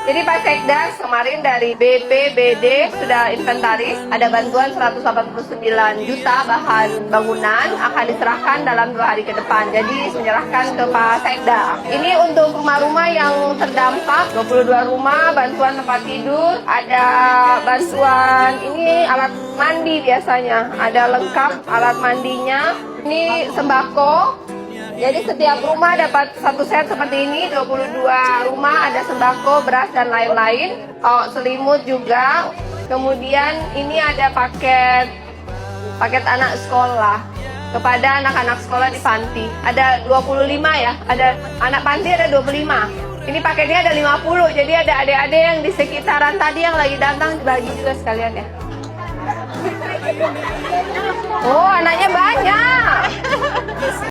Jadi Pak Sekda kemarin dari BPBD sudah inventaris, ada bantuan 189 juta bahan bangunan akan diserahkan dalam 2 hari ke depan. Jadi menyerahkan ke Pak Sekda. Ini untuk rumah-rumah yang terdampak, 22 rumah, bantuan tempat tidur, ada bantuan ini alat mandi biasanya, ada lengkap alat mandinya, ini sembako. Jadi setiap rumah dapat 1 set seperti ini, 22 rumah ada sembako, beras dan lain-lain. Oh, selimut juga. Kemudian ini ada paket anak sekolah kepada anak-anak sekolah di panti. Ada 25 ya, ada anak panti ada 25. Ini paketnya ada 50, jadi ada adik-adik yang di sekitaran tadi yang lagi datang dibagi juga sekalian ya. Oh, anaknya banyak.